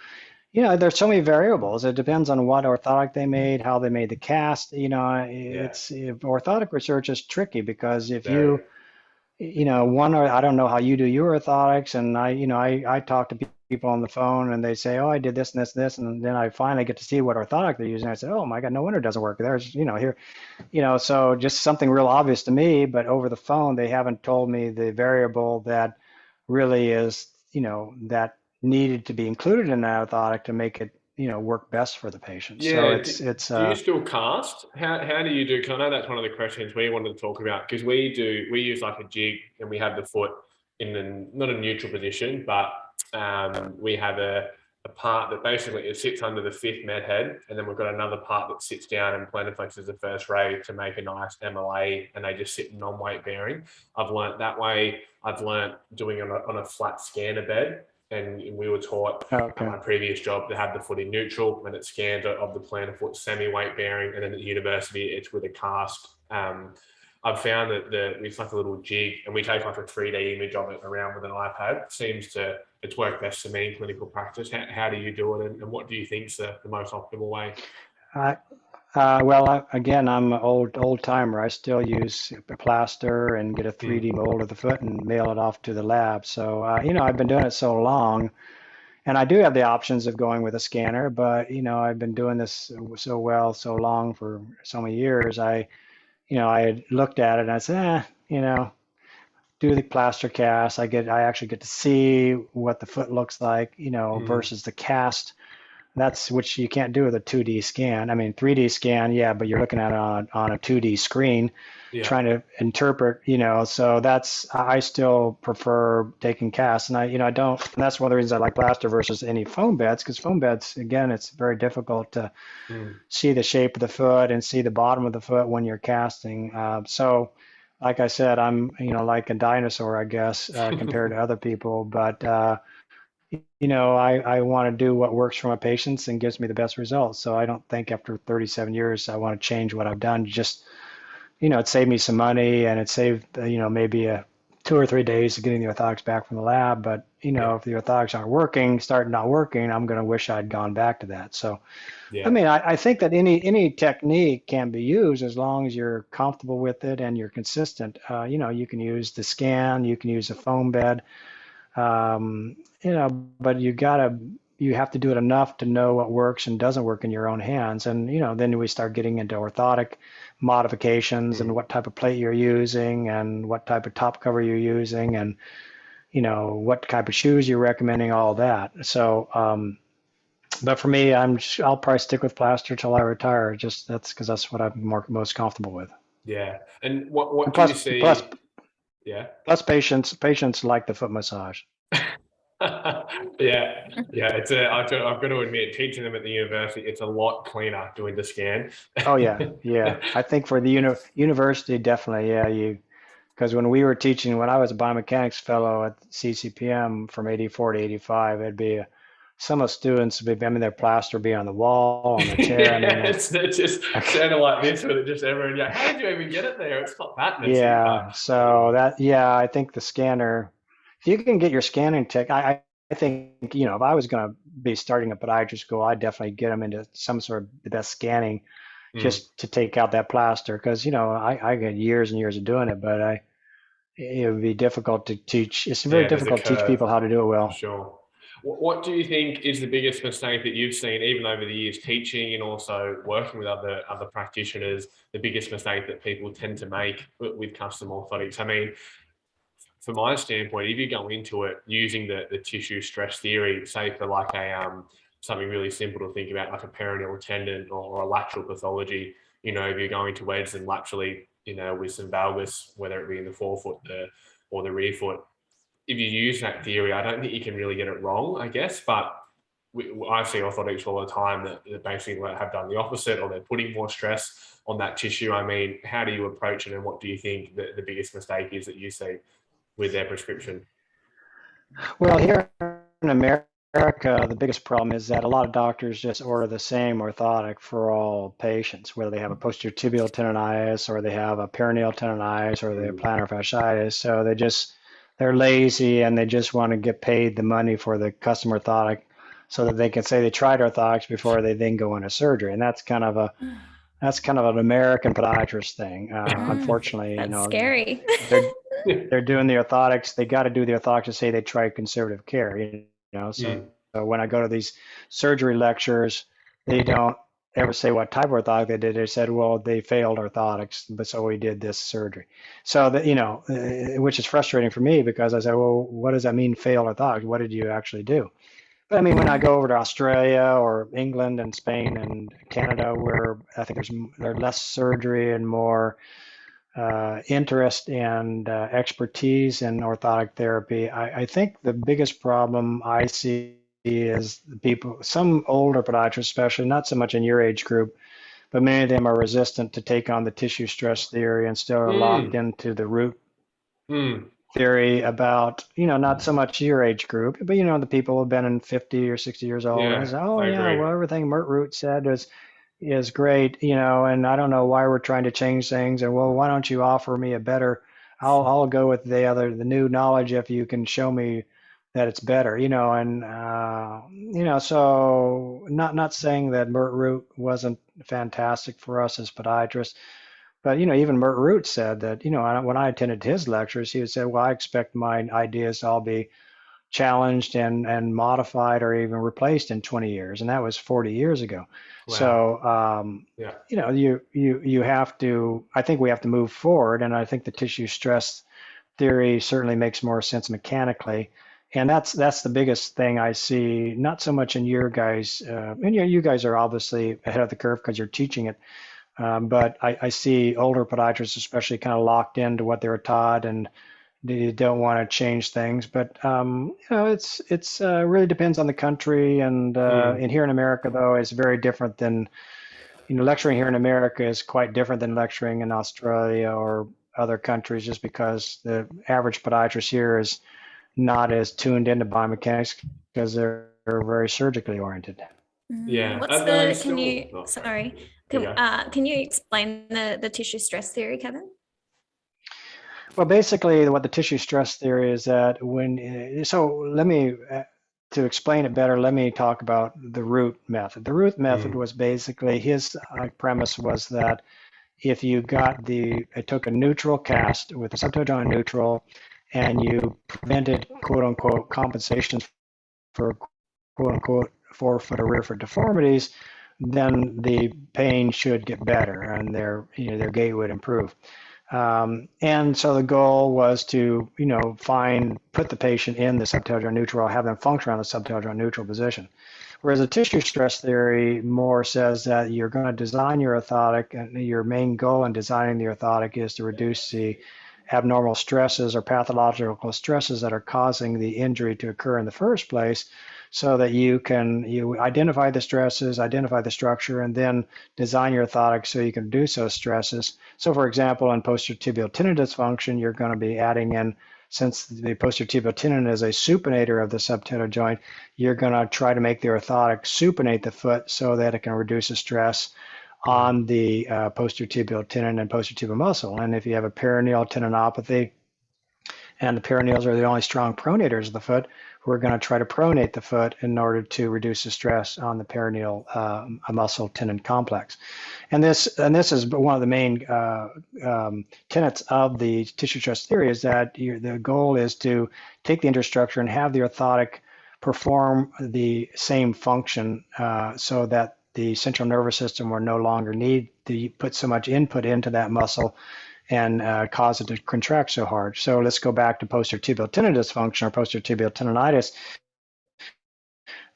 there's so many variables. It depends on what orthotic they made, how they made the cast. Orthotic research is tricky because if I don't know how you do your orthotics, and I talk to people on the phone and they say, oh, I did this and this and this, and then I finally get to see what orthotic they're using. I said, oh my God, no wonder it doesn't work. There's, here, so just something real obvious to me, but over the phone, they haven't told me the variable that really is, that needed to be included in that orthotic to make it, work best for the patient. Yeah. So it's. Do you still cast? How do you do? Because I know that's one of the questions we wanted to talk about, because we use like a jig and we have the foot in not a neutral position, but we have a part that basically it sits under the 5th med head, and then we've got another part that sits down and planiflexes the first ray to make a nice MLA, and they just sit non-weight bearing. I've learnt that way. I've learnt doing it on a flat scanner bed, and we were taught at my previous job to have the foot in neutral, and it scans of the plantar foot semi-weight bearing, and then at the university it's with a cast. I've found that it's like a little jig, and we take like a 3D image of it around with an iPad. It's worked best for me in clinical practice. How do you do it, and what do you think is the most optimal way? Again, I'm an old timer. I still use a plaster and get a 3D mold of the foot and mail it off to the lab. So, I've been doing it so long, and I do have the options of going with a scanner, but, I've been doing this so long for so many years. I had looked at it and I said, do the plaster cast. I actually get to see what the foot looks like, versus the cast. That's which you can't do with a 2D scan. I mean, 3D scan, yeah, but you're looking at it on a 2D screen, trying to interpret, so I still prefer taking casts. And I don't, and that's one of the reasons I like plaster versus any foam beds, because foam beds, again, it's very difficult to see the shape of the foot and see the bottom of the foot when you're casting. So like I said, I'm, like a dinosaur, I guess, compared to other people, but, I want to do what works for my patients and gives me the best results. So I don't think after 37 years, I want to change what I've done. Just, it saved me some money, and it saved, maybe 2 or 3 days of getting the orthotics back from the lab. But, if the orthotics start not working, I'm going to wish I'd gone back to that. So, I mean, I think that any technique can be used as long as you're comfortable with it and you're consistent. You can use the scan, you can use a foam bed. But you have to do it enough to know what works and doesn't work in your own hands. And, then we start getting into orthotic modifications and what type of plate you're using and what type of top cover you're using and, what type of shoes you're recommending, all that. So, but for me, I'll probably stick with plaster till I retire. Because that's what I'm most comfortable with. Yeah. And what do you see? Plus patients like the foot massage. Yeah. I've got to admit, teaching them at the university, it's a lot cleaner doing the scan. Oh yeah. I think for the university, definitely, because when I was a biomechanics fellow at CCPM from 84 to 85, it'd be some of the students their plaster be on the wall, on the chair. It's just sounded like this, but it just everyone, how did you even get it there? It's not that messy. Yeah, so I think the scanner, if you can get your scanning tech, I think, if I was going to be starting a podiatrist school, I'd definitely get them into some sort of the best scanning just to take out that plaster. Because, I got years and years of doing it, but it would be difficult to teach. It's very difficult to teach people how to do it well. Sure. What do you think is the biggest mistake that you've seen, even over the years, teaching and also working with other practitioners, the biggest mistake that people tend to make with custom orthotics? I mean, from my standpoint, if you go into it using the tissue stress theory, say for like something really simple to think about, like a peroneal tendon or a lateral pathology, if you're going to wedge them laterally, with some valgus, whether it be in the forefoot or the rear foot, if you use that theory, I don't think you can really get it wrong, I guess. But I see orthotics all the time that basically have done the opposite, or they're putting more stress on that tissue. I mean, how do you approach it, and what do you think the biggest mistake is that you see with their prescription? Well, here in America, the biggest problem is that a lot of doctors just order the same orthotic for all patients, whether they have a posterior tibial tendonitis or they have a peroneal tendonitis or they have plantar fasciitis. So they're lazy and they just want to get paid the money for the custom orthotic so that they can say they tried orthotics before they then go into surgery. And that's kind of an American podiatrist thing. Unfortunately, that's scary. they're doing the orthotics. They got to do the orthotics to say they tried conservative care, So when I go to these surgery lectures, they don't ever say what type of orthotic they did. They said, well, they failed orthotics, but so we did this surgery. So that, which is frustrating for me because I said, well, what does that mean, failed orthotics? What did you actually do? But I mean, when I go over to Australia or England and Spain and Canada, where I think there's less surgery and more interest and expertise in orthotic therapy. I think the biggest problem I see is people, some older podiatrists especially, not so much in your age group, but many of them are resistant to take on the tissue stress theory and still are locked into the root theory about, not so much your age group, but, the people who have been in 50 or 60 years old. And I say, oh, yeah, well, everything Mert Root said is great, and I don't know why we're trying to change things. And, well, why don't you offer me a better, I'll go with the new knowledge if you can show me that it's better, and, so not saying that Mert Root wasn't fantastic for us as podiatrists, but, even Mert Root said that, when I attended his lectures, he would say, well, I expect my ideas to all be challenged and modified or even replaced in 20 years. And that was 40 years ago. Wow. So, you have to, I think we have to move forward. And I think the tissue stress theory certainly makes more sense mechanically. And that's the biggest thing I see, not so much in your guys, and you guys are obviously ahead of the curve because you're teaching it. But I see older podiatrists especially kind of locked into what they were taught and they don't want to change things. But it's really depends on the country. And here in America, though, is very different than, lecturing here in America is quite different than lecturing in Australia or other countries, just because the average podiatrist here is not as tuned into biomechanics because they're very surgically oriented. Yeah. Can you explain the tissue stress theory, Kevin? Well, basically, what the tissue stress theory is that to explain it better, let me talk about the root method. The root method was basically, his premise was that if you took a neutral cast with a subtalar joint neutral, and you prevented quote unquote compensations for quote unquote forefoot or rear foot deformities, then the pain should get better and their gait would improve. And so the goal was to, put the patient in the subtalar joint neutral, have them function around the subtalar joint neutral position. Whereas the tissue stress theory more says that you're going to design your orthotic, and your main goal in designing the orthotic is to reduce the abnormal stresses or pathological stresses that are causing the injury to occur in the first place, so that you identify the stresses, identify the structure, and then design your orthotic so you can reduce those stresses. So, for example, in posterior tibial tendon dysfunction, you're going to be adding in, since the posterior tibial tendon is a supinator of the subtalar joint, you're going to try to make the orthotic supinate the foot so that it can reduce the stress on the posterior tibial tendon and posterior tibial muscle. And if you have a peroneal tendinopathy, and the peroneals are the only strong pronators of the foot, we're going to try to pronate the foot in order to reduce the stress on the peroneal muscle tendon complex. And this is one of the main tenets of the tissue stress theory, is that the goal is to take the infrastructure and have the orthotic perform the same function so that the central nervous system will no longer need to put so much input into that muscle and cause it to contract so hard. So let's go back to posterior tibial tendon dysfunction or posterior tibial tendonitis.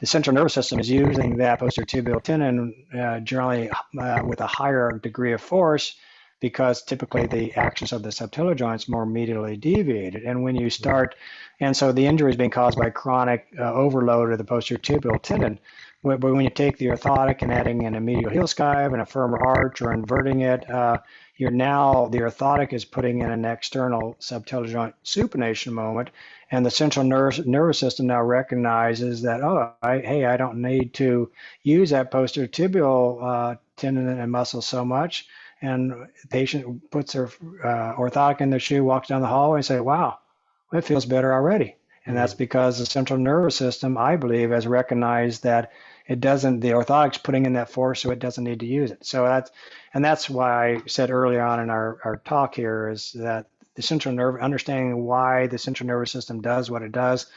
The central nervous system is using that posterior tibial tendon generally with a higher degree of force, because typically the axis of the subtalar joint is more medially deviated. And when you start, and so the injury is being caused by chronic overload of the posterior tibial tendon. But when you take the orthotic and adding in a medial heel skive and a firmer arch or inverting it, the orthotic is putting in an external subtalar joint supination moment, and the central nervous system now recognizes that, I don't need to use that posterior tibial tendon and muscle so much. And the patient puts their orthotic in their shoe, walks down the hallway, and say, wow, it feels better already. And that's because the central nervous system, I believe, has recognized that the orthotic's putting in that force, so it doesn't need to use it. So that's why I said earlier on in our talk here, is that the central nerve, understanding why the central nervous system does what it does.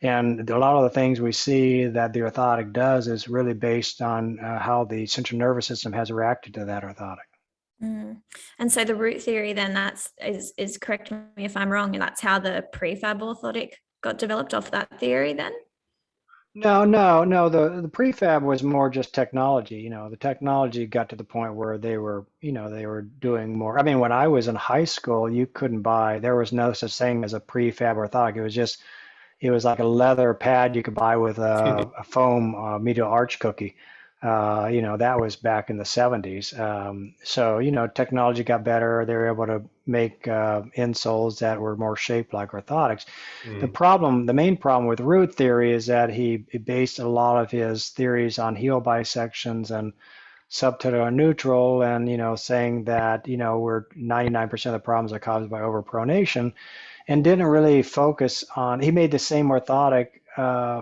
And a lot of the things we see that the orthotic does is really based on how the central nervous system has reacted to that orthotic. And so the root theory then is correct me if I'm wrong, and that's how the prefab orthotic got developed off that theory then? No. The prefab was more just technology. The technology got to the point where they were doing more. I mean, when I was in high school, you couldn't buy, there was no such thing as a prefab orthotic. It was like a leather pad you could buy with a foam medial arch cookie. That was back in the 70s. So, technology got better. They were able to make insoles that were more shaped like orthotics. The main problem with root theory is that he based a lot of his theories on heel bisections and subtalar neutral, and saying that we're 99% of the problems are caused by overpronation, and didn't really focus on. He made the same orthotic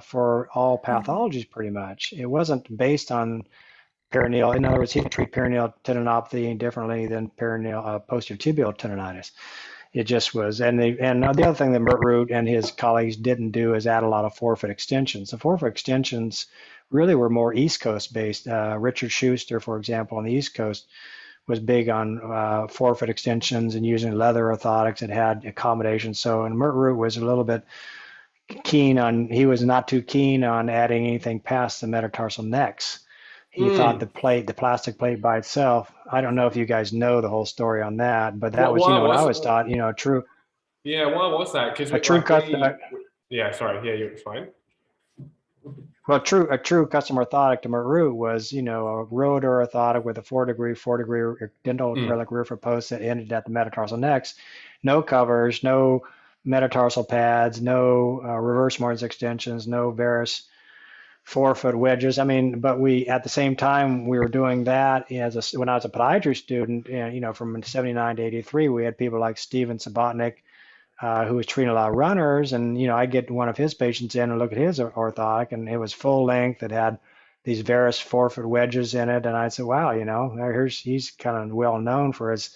for all pathologies pretty much. It wasn't based on perineal. In other words, he didn't treat perineal tendinopathy differently than perineal posterior tibial tendonitis. It just was, and the other thing that Mert Root and his colleagues didn't do is add a lot of forefoot extensions. The forefoot extensions really were more East Coast based. Richard Schuster, for example, on the East Coast was big on forefoot extensions and using leather orthotics that had accommodations. So, and Mert Root was a little bit he was not too keen on adding anything past the metatarsal necks. He thought the plastic plate by itself. I don't know if you guys know the whole story on that, but that was, what I was taught, true. Yeah, why was that? Because yeah, sorry, yeah, you explain. Well, a true custom orthotic to Mert Root was, a rotor orthotic with a 4-degree dental relic roof or post that ended at the metatarsal necks. No covers, no metatarsal pads, no reverse mortise extensions, no varus forefoot wedges. I mean, but at the same time, we were doing that when I was a podiatry student, and, from 79 to 83, we had people like Steven Subotnick, who was treating a lot of runners. And, I get one of his patients in and look at his orthotic, and it was full length. It had these varus forefoot wedges in it. And I said, wow, he's kind of well known for his,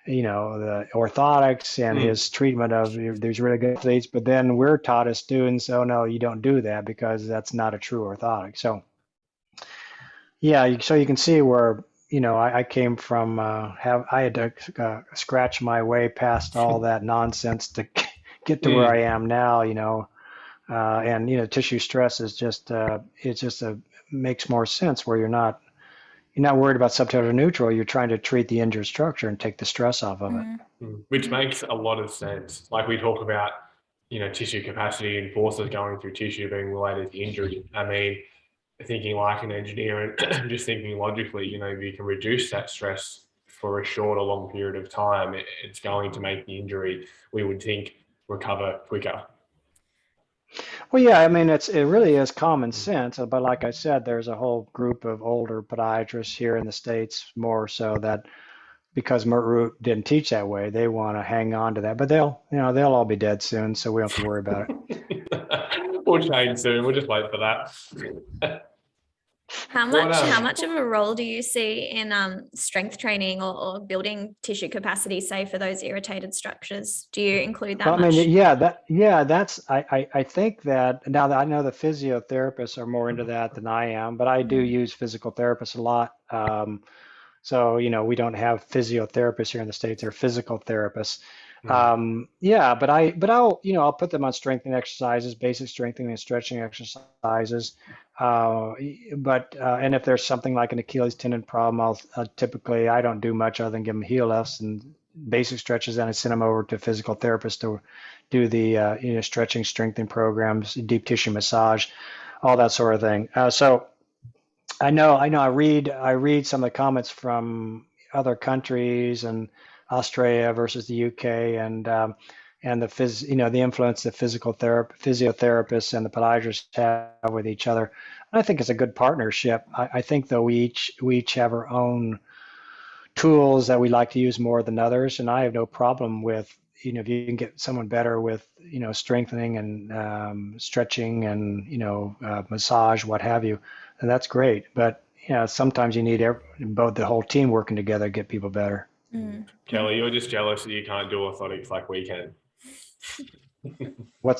the orthotics and his treatment of these really good athletes. But then we're taught as students, oh no, you don't do that because that's not a true orthotic. So yeah, so you can see where, I came from, I had to scratch my way past all that nonsense to get to where I am now, and, tissue stress is makes more sense where you're not worried about subtalar neutral. You're trying to treat the injured structure and take the stress off of it. Which makes a lot of sense. Like we talk about, tissue capacity and forces going through tissue being related to injury. I mean, thinking like an engineer and just thinking logically, if you can reduce that stress for a short or long period of time, it's going to make the injury, we would think, recover quicker. Well, yeah, I mean, it really is common sense, but like I said, there's a whole group of older podiatrists here in the States, more so that because Mert Root didn't teach that way, they want to hang on to that. But they'll all be dead soon, so we don't have to worry about it. We'll change soon. We'll just wait for that. How much of a role do you see in strength training or building tissue capacity, say for those irritated structures? Do you include that much? I mean, that's I think that now that I know the physiotherapists are more into that than I am, but I do use physical therapists a lot. So we don't have physiotherapists here in the States; they're physical therapists. But I'll put them on strengthening exercises, basic strengthening and stretching exercises. And if there's something like an Achilles tendon problem, I'll typically, I don't do much other than give them heel lifts and basic stretches, and I send them over to physical therapists to do the stretching, strengthening programs, deep tissue massage, all that sort of thing. So I know I read some of the comments from other countries and Australia versus the UK, and the influence that physiotherapists and the podiatrists have with each other. I think it's a good partnership. I think though we each have our own tools that we like to use more than others, and I have no problem with if you can get someone better with strengthening and stretching and massage, what have you, and that's great. But sometimes you need both the whole team working together to get people better. Kelly, you're just jealous that you can't do orthotics like we can. Well,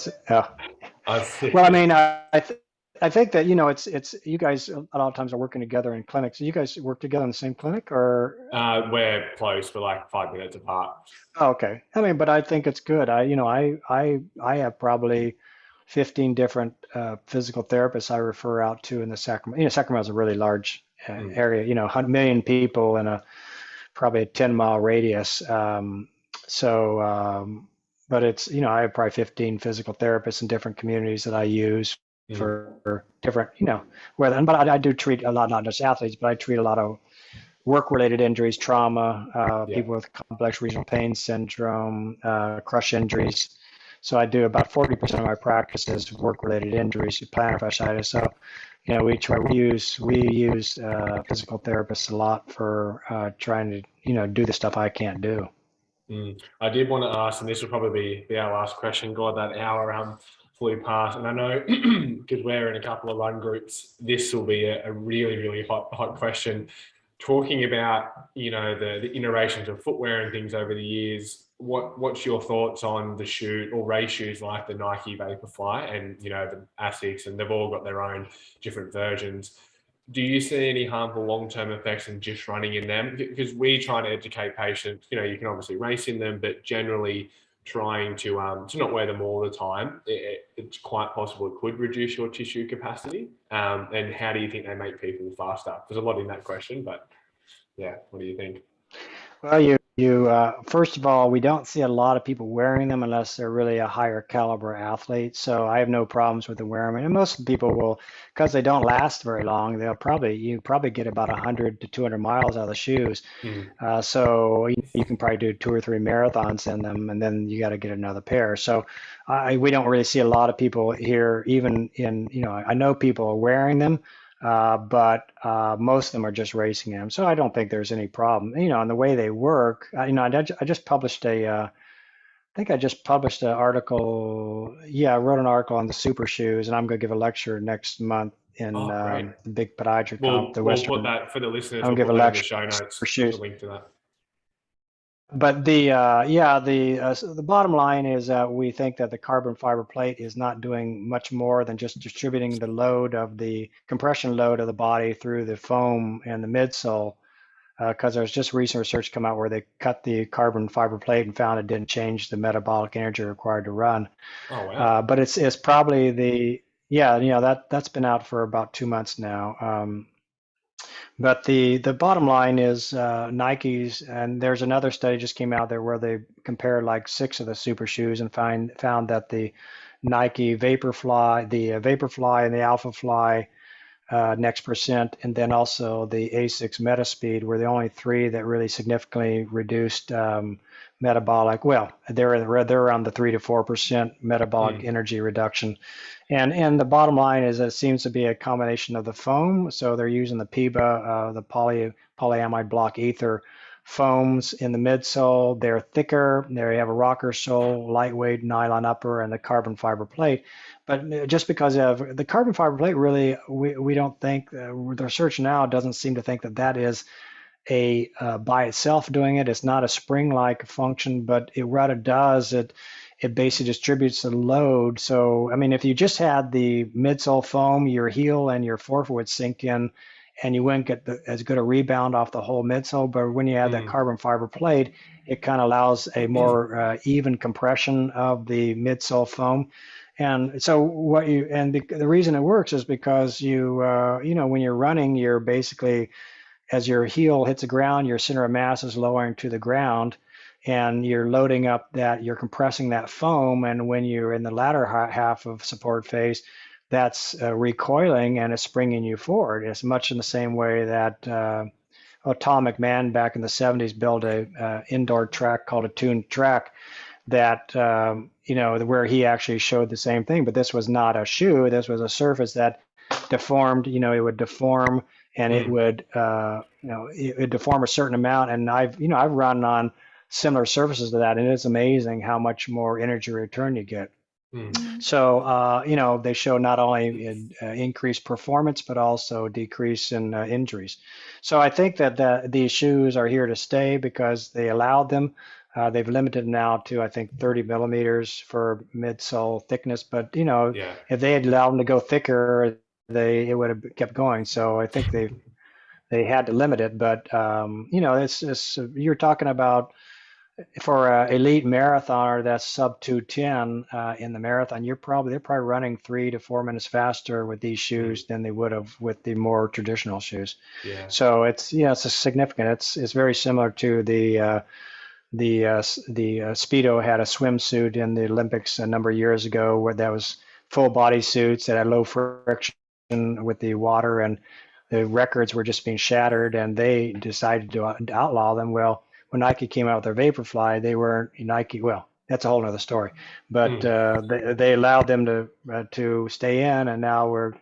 I mean, I think that it's you guys a lot of times are working together in clinics. So you guys work together in the same clinic, or we're close, but like 5 minutes apart. Oh, okay. I mean, but I think it's good. I have probably 15 different physical therapists I refer out to in the Sacramento. Sacramento is a really large area, 100 million people in probably a 10-mile radius. But it's, I have probably 15 physical therapists in different communities that I use for different, but I do treat a lot, not just athletes, but I treat a lot of work-related injuries, trauma, people with complex regional pain syndrome, crush injuries. So I do about 40% of my practice is work-related injuries, plantar fasciitis. So, we use physical therapists a lot for trying to, do the stuff I can't do. I did want to ask, and this will probably be our last question. God, that hour flew past, and I know because we're in a couple of run groups, this will be a really, really hot question. Talking about, the iterations of footwear and things over the years, what's your thoughts on the shoe or race shoes like the Nike Vaporfly and, the Asics, and they've all got their own different versions. Do you see any harmful long-term effects in just running in them? Because we try to educate patients, you can obviously race in them, but generally trying to not wear them all the time. It's quite possible it could reduce your tissue capacity. And how do you think they make people faster? There's a lot in that question, but yeah, what do you think? Well, first of all, we don't see a lot of people wearing them unless they're really a higher caliber athlete. So I have no problems with them wearing them. And most people will, because they don't last very long, you probably get about 100 to 200 miles out of the shoes. So you can probably do 2 or 3 marathons in them, and then you got to get another pair. So we don't really see a lot of people here, even in, I know people are wearing them. But most of them are just racing them, so I don't think there's any problem. And the way they work, I just published I think I just published an article. Yeah, I wrote an article on the super shoes, and I'm going to give a lecture next month in the big podiatric conference. We'll put that for the listeners. We'll put that in the show notes. The link to that. But the bottom line is that we think that the carbon fiber plate is not doing much more than just distributing the load of the compression load of the body through the foam and the midsole. Because there's just recent research come out where they cut the carbon fiber plate and found it didn't change the metabolic energy required to run. Oh wow! But it's probably that's been out for about 2 months now. But the bottom line is Nike's, and there's another study just came out there where they compared like 6 of the super shoes and found that the Nike Vaporfly, the Vaporfly and the AlphaFly Next Percent, and then also the Asics Metaspeed were the only 3 that really significantly reduced metabolic. Well, they're around the 3 to 4% metabolic energy reduction. And the bottom line is that it seems to be a combination of the foam. So they're using the PIBA, the polyamide block ether foams in the midsole. They're thicker. They have a rocker sole, lightweight nylon upper, and the carbon fiber plate. But just because of the carbon fiber plate, really, we don't think the research now doesn't seem to think that is by itself doing it. It's not a spring-like function, but what it does, it basically distributes the load. So, I mean, if you just had the midsole foam, your heel and your forefoot would sink in, and you wouldn't get as good a rebound off the whole midsole. But when you have that carbon fiber plate, it kind of allows a more even compression of the midsole foam. And so the reason it works is because when you're running, you're basically, as your heel hits the ground, your center of mass is lowering to the ground, and you're loading up you're compressing that foam. And when you're in the latter half of support phase, that's recoiling and it's springing you forward. It's much in the same way that Tom McMahon back in the 70s built a indoor track called a tuned track that, where he actually showed the same thing. But this was not a shoe. This was a surface that deformed, it would deform, and it would, it would deform a certain amount. And I've run on similar surfaces to that, and it's amazing how much more energy return you get. So, they show not only increased performance, but also decrease in injuries. So I think that these shoes are here to stay because they allowed them. They've limited now to, I think, 30 millimeters for midsole thickness. But, if they had allowed them to go thicker, it would have kept going. So I think they had to limit it. But, you're talking about for an elite marathoner that's sub 210 in the marathon, they're probably running 3 to 4 minutes faster with these shoes than they would have with the more traditional shoes. Yeah. So it's it's a significant. It's very similar to the Speedo had a swimsuit in the Olympics a number of years ago where that was full body suits that had low friction with the water, and the records were just being shattered, and they decided to outlaw them. Well, when Nike came out with their Vaporfly, they weren't Nike. Well, that's a whole other story. But they allowed them to stay in, and now we're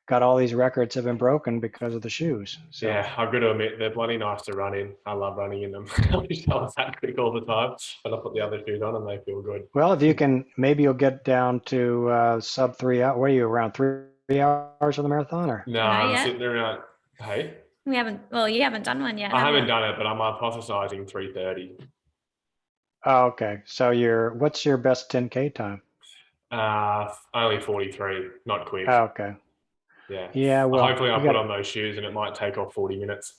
got all these records have been broken because of the shoes. So. Yeah, I've got to admit, they're bloody nice to run in. I love running in them. I wish I was that quick all the time, but I put the other shoes on and they feel good. Well, if you can, maybe you'll get down to sub 3 hours. What are you, around 3 hours on the marathon? Or? No, I'm sitting there around, hey? You haven't done one yet. I haven't done it, but I'm hypothesizing 3:30. Oh, okay. So what's your best 10K time? Only 43, not quick. Oh, okay. Yeah. Yeah. Well, hopefully I put on those shoes and it might take off 40 minutes.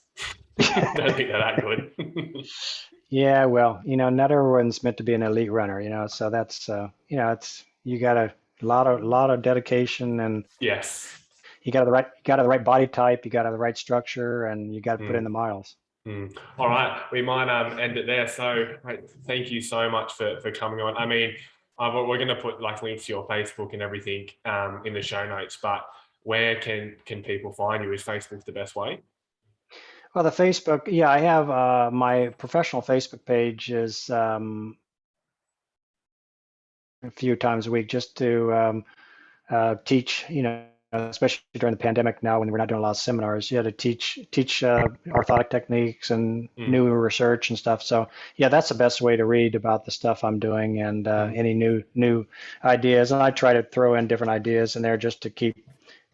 I don't think they're that good. Yeah. Well, not everyone's meant to be an elite runner, so that's, you got a lot of dedication, and yes, you got the right body type, you got the right structure, and you got to put in the miles. All right, we might end it there. So thank you so much for coming on. I mean, we're going to put links to your Facebook and everything in the show notes, but where can people find you? Is Facebook the best way? Well, the Facebook, I have my professional Facebook page is a few times a week just to teach, especially during the pandemic now when we're not doing a lot of seminars, to teach orthotic techniques and new research and stuff. So that's the best way to read about the stuff I'm doing and any new ideas. And I try to throw in different ideas in there just to keep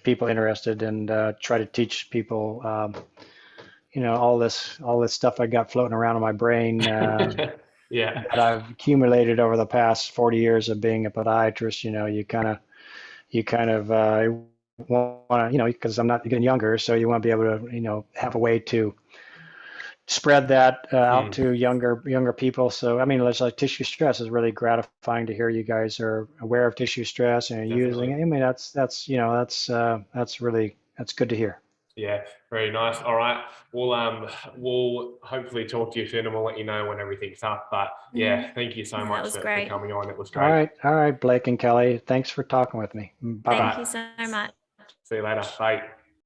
people interested and try to teach people, all this stuff I got floating around in my brain that I've accumulated over the past 40 years of being a podiatrist. You kind of want to, because I'm not getting younger, so you want to be able to, have a way to spread that out to younger people. So, I mean, like tissue stress is really gratifying to hear you guys are aware of tissue stress and using it. I mean, that's good to hear. Yeah, very nice. All right. We'll hopefully talk to you soon and we'll let you know when everything's up. But thank you so much for coming on. It was great. All right, Blake and Kelly. Thanks for talking with me. Bye-bye. Thank you so much. See you later. Bye.